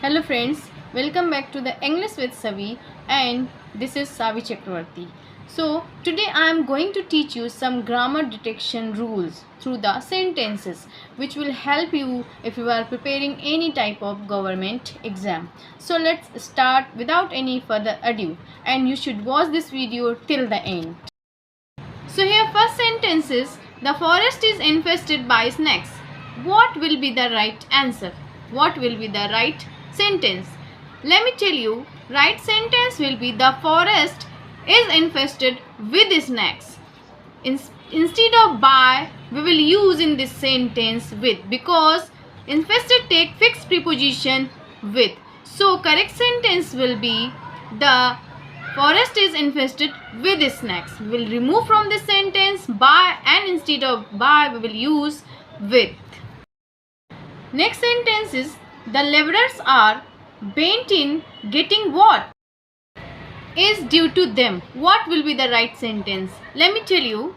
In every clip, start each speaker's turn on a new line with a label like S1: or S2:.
S1: Hello friends, welcome back to the English with Savi, and this is Savi Chakravarti. So today I am going to teach you some grammar detection rules through the sentences which will help you if you are preparing any type of government exam. So let's start without any further ado, and you should watch this video till the end. So here first sentence is, the forest is infested by snakes. What will be the right answer? What will be the right sentence? Let me tell you, right sentence will be, the forest is infested with snakes. Instead of by, we will use in this sentence with, because infested take fixed preposition with. So correct sentence will be, the forest is infested with snakes. We will remove from this sentence by, and instead of by we will use with. Next sentence is, the laborers are bent in getting what is due to them. What will be the right sentence? Let me tell you.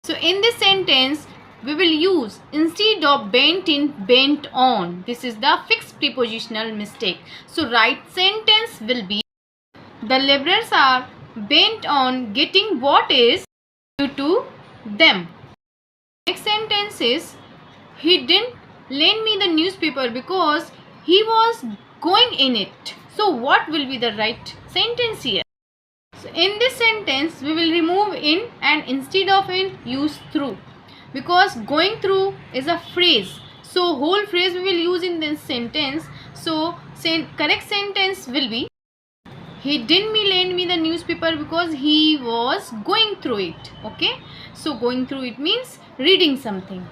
S1: So in this sentence we will use, instead of bent in, bent on. This is the fixed prepositional mistake. So right sentence will be, the laborers are bent on getting what is due to them. Next sentence is, he didn't lend me the newspaper because he was going in it. So what will be the right sentence here? So in this sentence we will remove in and instead of in use through, because going through is a phrase. So whole phrase we will use in this sentence. So correct sentence will be, he didn't lend me the newspaper because he was going through it. Okay, so going through it means reading something.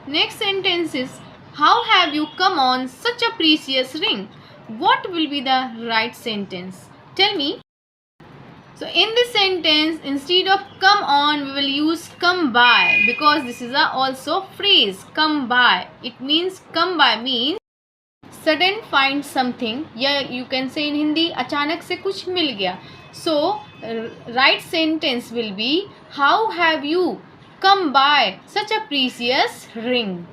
S1: Next sentence is, how have you come on such a precious ring? What will be the right sentence? Tell me. So in this sentence, instead of come on, we will use come by, because this is also phrase, come by. It means, come by means sudden find something, या you can say in Hindi, अचानक से कुछ मिल गया. So right sentence will be, how have you come by such a precious ring?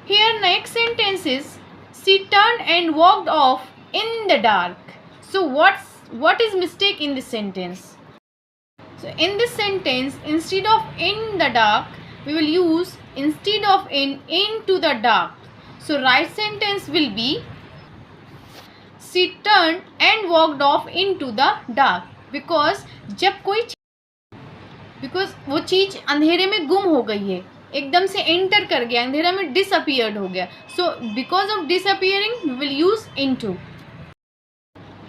S1: Here next sentence is, she turned and walked off in the dark. So what is mistake in this sentence? So in this sentence, instead of in the dark, we will use instead of in, into the dark. So right sentence will be, she turned and walked off into the dark, because जब कोई वो चीज अंधेरे में गुम हो गई है, एकदम से एंटर कर गया अंधेरा में, डिसअपियर्ड हो गया. So because of disappearing we will use into.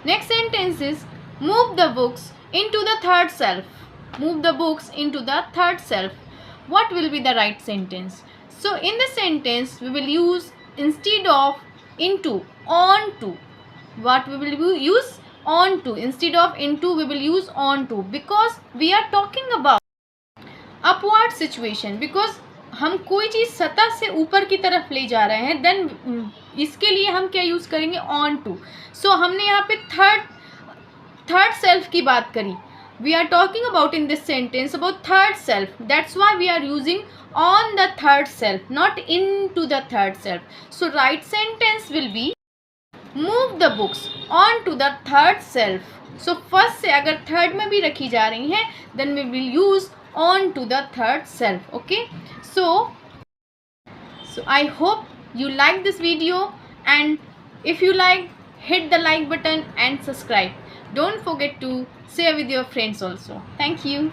S1: Next sentence is, move the books into the third shelf. Move the books into the third shelf. What will be the right sentence? So in this sentence we will use instead of into, on to. What we will use? On to. Instead of into we will use on to, because we are talking about upward situation. Because हम कोई चीज़ सतह से ऊपर की तरफ ले जा रहे हैं, देन इसके लिए हम क्या यूज़ करेंगे? On to. सो हमने यहाँ पे थर्ड सेल्फ की बात करी. We are talking about in this sentence about third self. That's why we are using on the third self, not into the third self. So right sentence will be, move the books on to the third self. So first से अगर third में भी रखी जा रही हैं, then we will use on to the third self. Okay. So I hope you like this video, and if you like, hit the like button and subscribe. Don't forget to share with your friends also. Thank you.